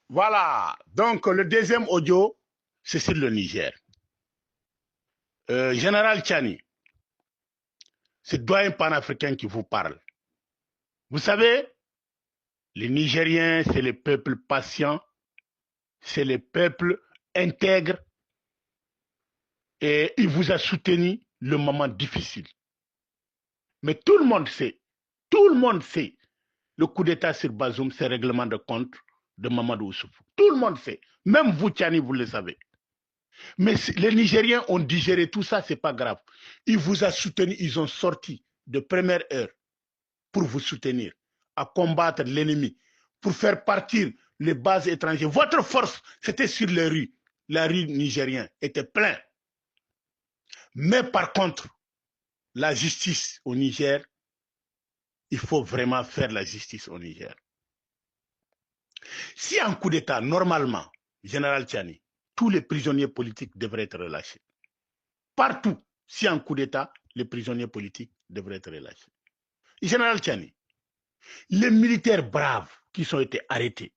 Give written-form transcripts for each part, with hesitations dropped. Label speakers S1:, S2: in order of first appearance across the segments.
S1: Voilà. Donc, le deuxième audio, c'est sur le Niger. Général Tchani, c'est doyen panafricain qui vous parle. Vous savez, les Nigériens, c'est le peuple patient, c'est le peuple intègre et il vous a soutenu le moment difficile. Mais tout le monde sait, le coup d'État sur Bazoum, c'est règlement de compte de Mamadou Oussoufou. Tout le monde sait. Même vous, Tchani, vous le savez. Mais les Nigériens ont digéré tout ça, c'est pas grave. Il vous a soutenu, ils ont sorti de première heure pour vous soutenir, à combattre l'ennemi, pour faire partir les bases étrangères. Votre force, c'était sur les rues. La rue nigérienne était pleine. Mais par contre, la justice au Niger, il faut vraiment faire la justice au Niger. Si un coup d'État, normalement, Général Tchani, tous les prisonniers politiques devraient être relâchés. Partout, si un coup d'État, les prisonniers politiques devraient être relâchés. Général Tchani, les militaires braves qui ont été arrêtés,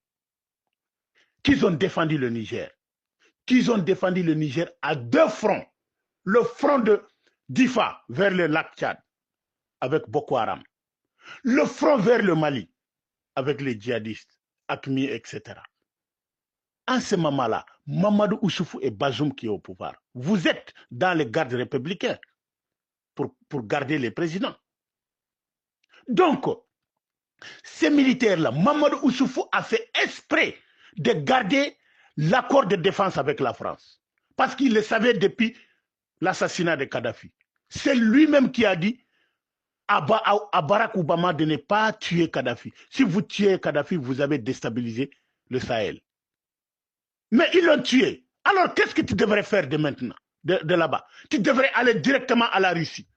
S1: qui ont défendu le Niger, à deux fronts. Le front de Difa vers le lac Tchad avec Boko Haram. Le front vers le Mali avec les djihadistes, ACMI, etc. En ce moment-là, Mamadou Oussoufou et Bazoum qui est au pouvoir. Vous êtes dans les gardes républicains pour garder les présidents. Donc, ces militaires-là, Mamadou Oussoufou a fait exprès de garder l'accord de défense avec la France. Parce qu'il le savait depuis l'assassinat de Kadhafi. C'est lui-même qui a dit à Barack Obama de ne pas tuer Kadhafi. Si vous tuez Kadhafi, vous avez déstabilisé le Sahel. Mais ils l'ont tué. Alors, qu'est-ce que tu devrais faire de maintenant, de là-bas? Tu devrais aller directement à la Russie,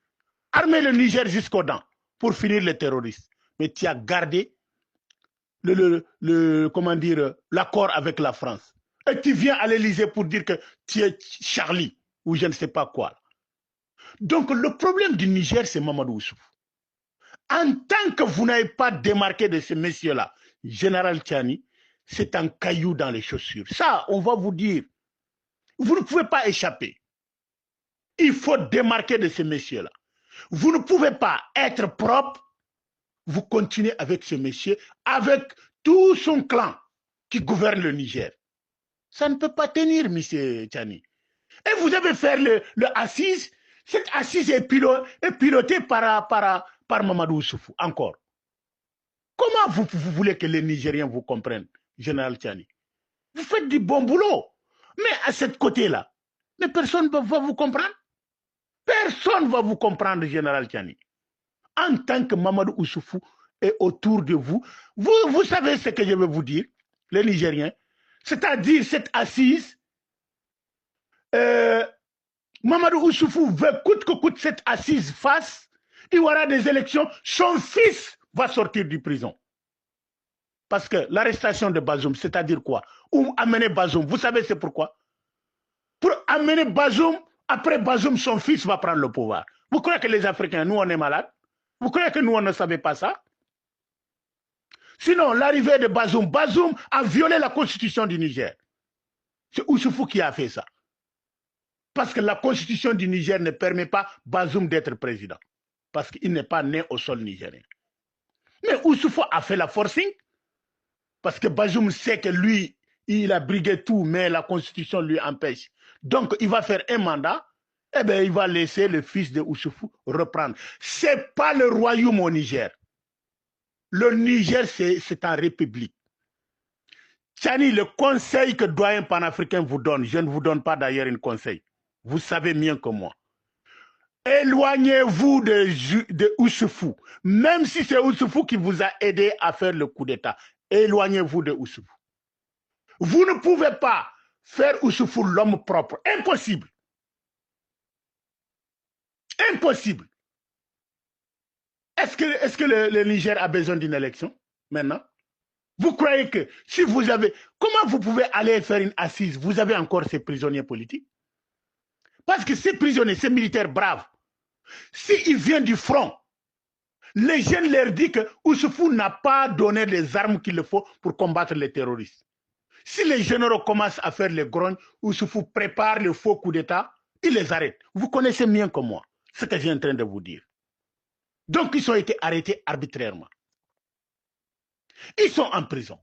S1: armer le Niger jusqu'aux dents pour finir les terroristes. Mais tu as gardé l'accord avec la France. Et tu viens à l'Élysée pour dire que tu es Charlie ou je ne sais pas quoi. Donc, le problème du Niger, c'est Mamadou Oussoufou. En tant que vous n'avez pas démarqué de ces messieurs-là, Général Tchani, c'est un caillou dans les chaussures. Ça, on va vous dire, vous ne pouvez pas échapper. Il faut démarquer de ces messieurs-là. Vous ne pouvez pas être propre, vous continuez avec ce monsieur, avec tout son clan qui gouverne le Niger. Ça ne peut pas tenir, monsieur Tchani. Et vous devez faire le assise. Cette assise est pilotée par Mamadou Oussoufou, encore. Comment vous voulez que les Nigériens vous comprennent, Général Tchani? Vous faites du bon boulot. Mais à ce côté-là, mais personne ne va vous comprendre. Personne ne va vous comprendre, Général Tchani. En tant que Mamadou Oussoufou est autour de vous, vous savez ce que je vais vous dire, les Nigériens. C'est-à-dire cette assise, Mamadou Oussoufou veut coûte que coûte cette assise fasse, il y aura des élections, son fils va sortir du prison. Parce que l'arrestation de Bazoum, c'est-à-dire quoi? Ou amener Bazoum, vous savez c'est pourquoi? Pour amener Bazoum, après Bazoum, son fils va prendre le pouvoir. Vous croyez que les Africains, nous on est malades? Vous croyez que nous on ne savait pas ça? Sinon, l'arrivée de Bazoum, Bazoum a violé la constitution du Niger. C'est Oussoufou qui a fait ça. Parce que la constitution du Niger ne permet pas Bazoum d'être président. Parce qu'il n'est pas né au sol nigérien. Mais Oussoufou a fait la forcing. Parce que Bazoum sait que lui, il a brigué tout, mais la constitution lui empêche. Donc, il va faire un mandat. Eh bien, il va laisser le fils de Oussoufou reprendre. Ce n'est pas le royaume au Niger. Le Niger, c'est en république. Tchani, le conseil que doyen panafricain vous donne, je ne vous donne pas d'ailleurs un conseil. Vous savez mieux que moi. Éloignez-vous de Oussoufou. Même si c'est Oussoufou qui vous a aidé à faire le coup d'État, éloignez-vous de Oussoufou. Vous ne pouvez pas faire Oussoufou l'homme propre. Impossible. Impossible. Est-ce que le Niger a besoin d'une élection maintenant? Vous croyez que si vous avez... Comment vous pouvez aller faire une assise? Vous avez encore ces prisonniers politiques? Parce que ces prisonniers, ces militaires braves, s'ils viennent du front, les jeunes leur disent que Oussoufou n'a pas donné les armes qu'il faut pour combattre les terroristes. Si les généraux commencent à faire les grognes, Ousoufou prépare le faux coup d'État, il les arrête. Vous connaissez mieux que moi ce que j'ai en train de vous dire. Donc, ils ont été arrêtés arbitrairement. Ils sont en prison.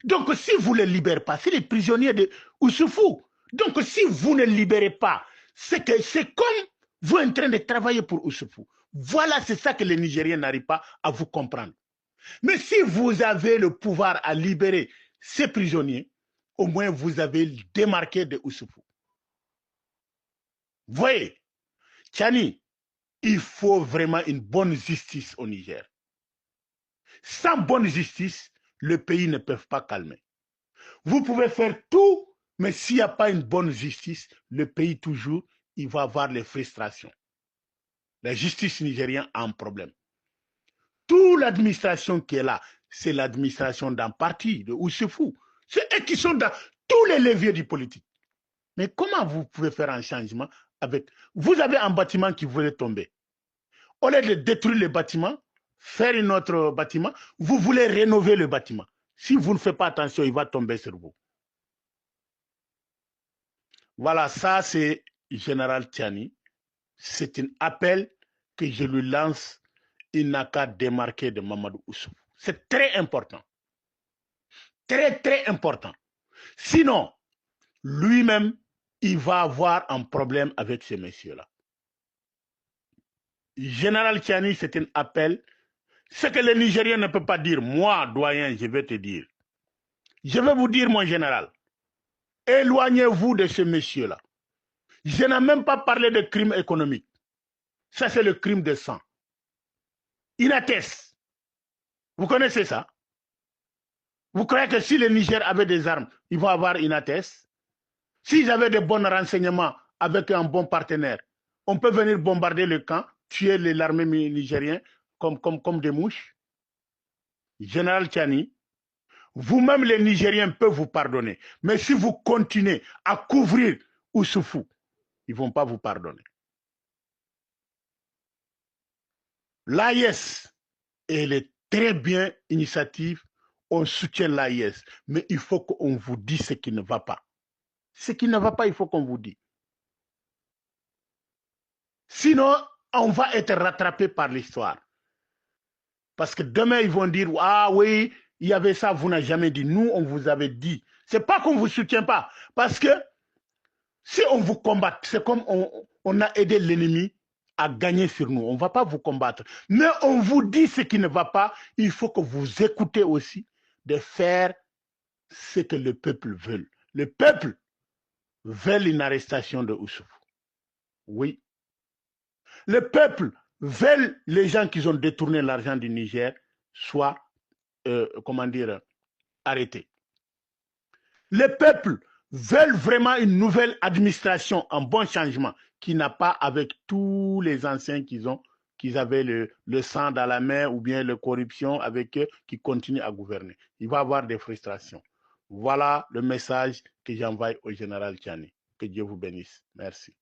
S1: Donc, si vous ne les libérez pas, c'est les prisonniers de Ousoufou. Donc, si vous ne libérez pas, c'est comme vous êtes en train de travailler pour Ousoufou. Voilà, c'est ça que les Nigériens n'arrivent pas à vous comprendre. Mais si vous avez le pouvoir à libérer ces prisonniers, au moins vous avez démarqué de Ousoufou. Voyez, Tchani, il faut vraiment une bonne justice au Niger. Sans bonne justice, le pays ne peut pas calmer. Vous pouvez faire tout, mais s'il n'y a pas une bonne justice, le pays toujours, il va avoir les frustrations. La justice nigérienne a un problème. Toute l'administration qui est là, c'est l'administration d'un parti, de Ousoufou. C'est eux qui sont dans tous les leviers du politique. Mais comment vous pouvez faire un changement avec... Vous avez un bâtiment qui voulait tomber. Au lieu de détruire le bâtiment, faire un autre bâtiment, vous voulez rénover le bâtiment. Si vous ne faites pas attention, il va tomber sur vous. Voilà, ça c'est Général Tiani. C'est un appel que je lui lance. Il n'a qu'à démarquer de Mamadou Ousoufou. C'est très important. Très, très important. Sinon, lui-même, il va avoir un problème avec ces messieurs-là. Général Tiani, c'est un appel. Ce que les Nigériens ne peuvent pas dire, moi, doyen, je vais te dire. Je vais vous dire, mon général, éloignez-vous de ces messieurs-là. Je n'ai même pas parlé de crime économique. Ça, c'est le crime de sang. Inates. Vous connaissez ça? Vous croyez que si le Niger avait des armes, ils vont avoir Inates? S'ils avaient de bons renseignements avec un bon partenaire, on peut venir bombarder le camp, tuer l'armée nigérienne comme des mouches. Général Tiani, vous-même les Nigériens peuvent vous pardonner. Mais si vous continuez à couvrir Ousoufou, ils ne vont pas vous pardonner. L'AIS, elle est très bien initiative. On soutient l'AIS. Mais il faut qu'on vous dise ce qui ne va pas. Ce qui ne va pas, il faut qu'on vous dise. Sinon, on va être rattrapé par l'histoire. Parce que demain, ils vont dire, ah oui, il y avait ça, vous n'avez jamais dit. Nous, on vous avait dit. Ce n'est pas qu'on ne vous soutient pas. Parce que si on vous combat, c'est comme on a aidé l'ennemi à gagner sur nous. On ne va pas vous combattre. Mais on vous dit ce qui ne va pas. Il faut que vous écoutez aussi de faire ce que le peuple veut. Le peuple veut une arrestation de Ousoufou. Oui. Le peuple veut les gens qui ont détourné l'argent du Niger soient, comment dire, arrêtés. Le peuple veut vraiment une nouvelle administration, un bon changement, qui n'a pas avec tous les anciens qu'ils avaient le sang dans la main ou bien la corruption avec eux, qui continuent à gouverner. Il va y avoir des frustrations. Voilà le message que j'envoie au général Tiani. Que Dieu vous bénisse. Merci.